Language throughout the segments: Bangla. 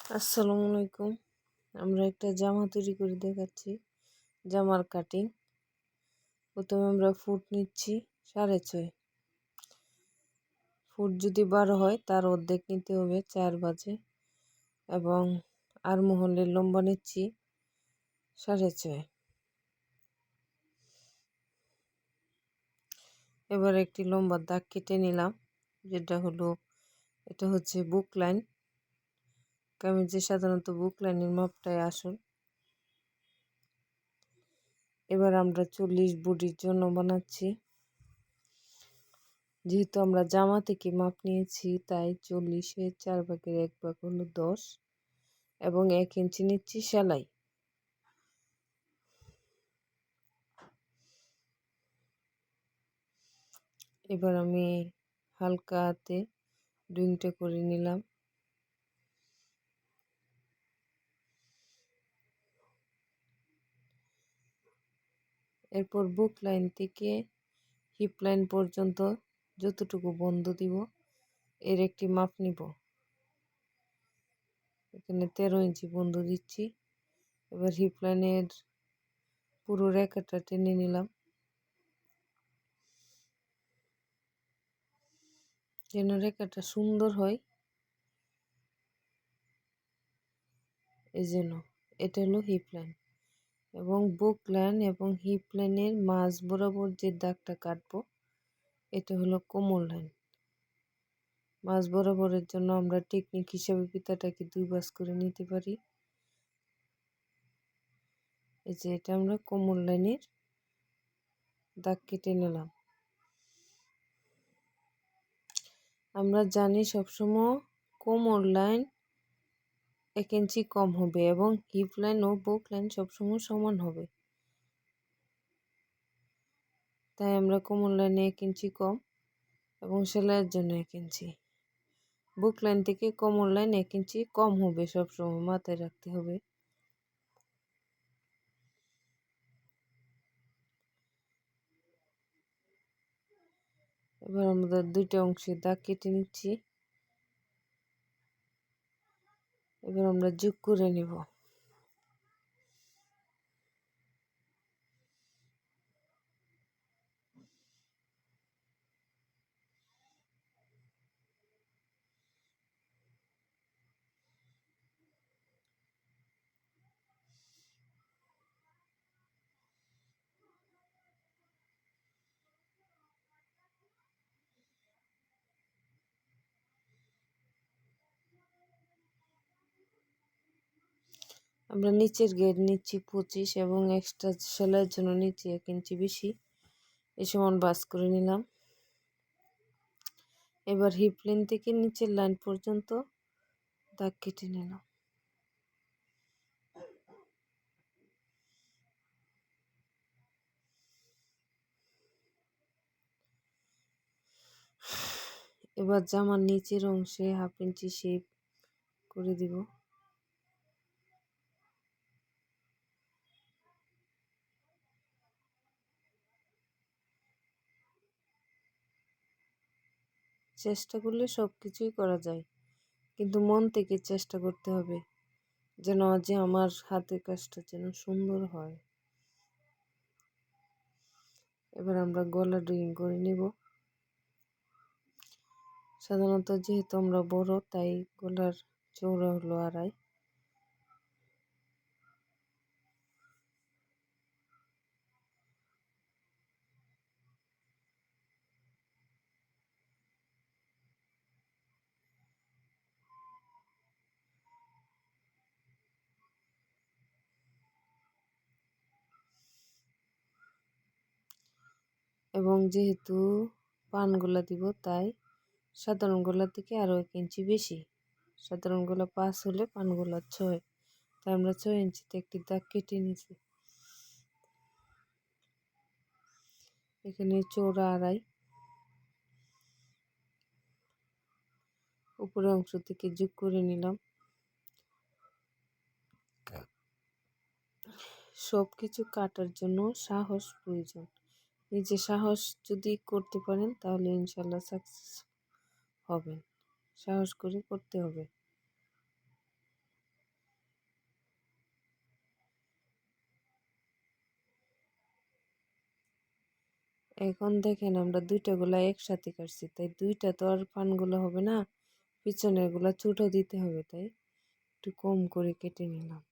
আসসালামু আলাইকুম। আমরা একটা জামা তৈরি করে দেখাচ্ছি। জামার কাটিং। প্রথমে আমরা ফুট নিচ্ছি 6.5। ফুট যদি 12 হয় তার অর্ধেক নিতে হবে 4 ভাঁজে, এবং আরমহলের লম্বা নিচ্ছি 6.5। এবার একটি লম্বা দাগ কেটে নিলাম, এটা হচ্ছে বুক লাইন। কামিজে সাধারণত বুক লাইনের মাপটাই আসল। এবার আমরা 40 বডির জন্য বানাচ্ছি। যেহেতু আমরা জামা থেকে মাপ নিয়েছি, তাই 40-এর 4 ভাগের 1 ভাগ হলো 10, এবং 1 ইঞ্চি নিচ্ছি সেলাই। এবার আমি হালকা হাতে ডুইংটা করে নিলাম। এরপর বুক লাইন থেকে হিপ লাইন পর্যন্ত যতটুকু বন্ধ দিব এর একটি মাপ নিব। এখানে 13 ইঞ্চি বন্ধ দিচ্ছি। এবার হিপ লাইনের পুরো রেখাটা টেনে নিলাম, যেন রেখাটা সুন্দর হয়। এই জন্য এটা হলো হিপ লাইন, এবং বুক লাইন এবং হিপ লাইনের মাঝ বরাবর যে দাগটা কাটবো এটা হলো কোমর লাইন। মাঝ বরাবরের জন্য আমরা টেকনিক হিসাবে ফিতাটাকে 2 ভাঁজ করে নিতে পারি। এই যে এটা আমরা কোমর লাইনের দাগ কেটে নিলাম। আমরা জানি সবসময় কোমর লাইন 1 ইঞ্চি কম হবে, এবং হিপ লাইন ও বুক লাইন সবসময় সমান হবে। তাই আমরা কোমর লাইনে 1 ইঞ্চি কম, এবং সেলাইয়ের জন্য 1 ইঞ্চি। বুক লাইন থেকে কোমর লাইন 1 ইঞ্চি কম হবে, সবসময় মাথায় রাখতে হবে। এবার আমরা 2টা অংশে দাগ কেটে নিচ্ছি। এবার আমরা যোগ করে নেব। আমরা নিচের গের নিচ্ছি 25, এবং এক্সট্রা সেলাইয়ের জন্য নিচ্ছি 1 ইঞ্চি বেশি। এই সমান ভাঁজ করে নিলাম। এবার হিপ লাইন থেকে নিচের লাইন পর্যন্ত দাগ কেটে নিলাম। এবার জামার নিচের অংশে 1/2 ইঞ্চি শেপ করে দিব। চেষ্টা করলে সব কিছুই করা যায়, কিন্তু মন থেকে চেষ্টা করতে হবে, যেন যে আমার হাতের কাজটা যেন সুন্দর হয়। এবার আমরা গলা ড্রয়িং করে নিব। সাধারণত যেহেতু আমরা বড়, তাই গলার চওড়া হলো 2.5। এবং যেহেতু পান গলা দিব, তাই সাধারণ গলা থেকে আরও 1 ইঞ্চি বেশি। সাধারণ গলা 5 হলে পান গলা 6, তাই আমরা 6 ইঞ্চিতে একটি দাগ কেটে নিয়েছি। এখানে চওড়া 2.5। উপরের অংশ থেকে যোগ করে নিলাম। সব কিছু কাটার জন্য সাহস প্রয়োজন। নিজে সাহস যদি করতে পারেন তাহলে ইনশাল্লাহ সাকসেস হবেন। সাহস করে করতে হবে। এখন দেখেন আমরা দুইটা গোলা একসাথে কাটছি, তাই দুইটা তো আর পানগুলো হবে না, পিছনের গুলা ছোট দিতে হবে, তাই একটু কম করে কেটে নিলাম।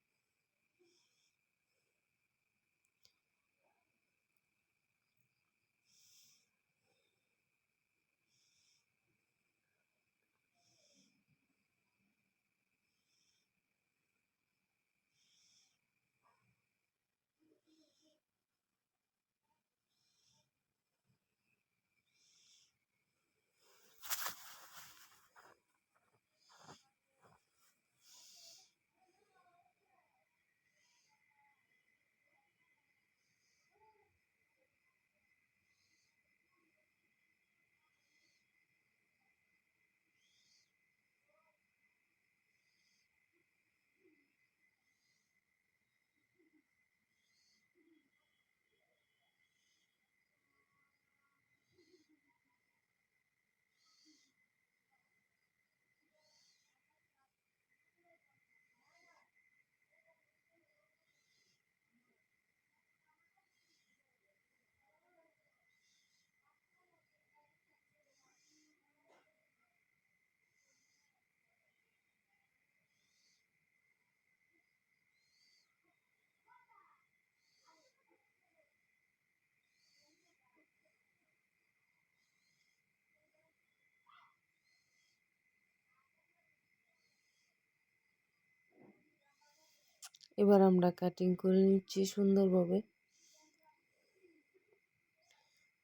এবার আমরা কাটিং করে নিচ্ছি সুন্দরভাবে।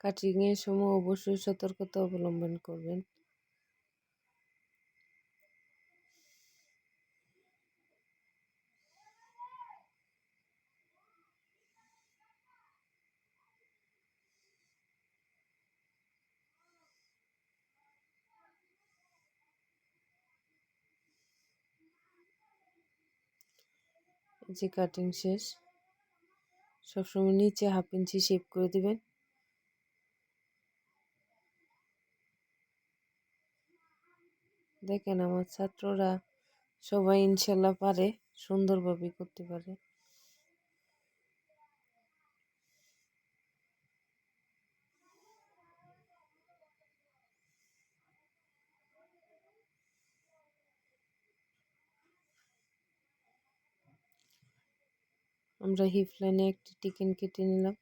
কাটিং এর সময় অবশ্যই সতর্কতা অবলম্বন করবেন। যে কাটিং শেষ, সবসময় নিচে 1/2 ইঞ্চি শেপ করে দিবেন। দেখেন আমার ছাত্ররা সবাই ইনশাল্লাহ পারে, সুন্দরভাবে করতে পারে। আমরা হিপ লাইনে একটি টিকেন কেটে নিলাম।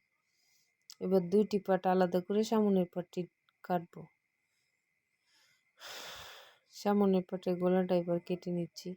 এবার দুইটি পার্ট আলাদা করে সামনের পার্টটি কাটবো। সামনের পার্টের গলাটা এবার কেটে নিচ্ছি।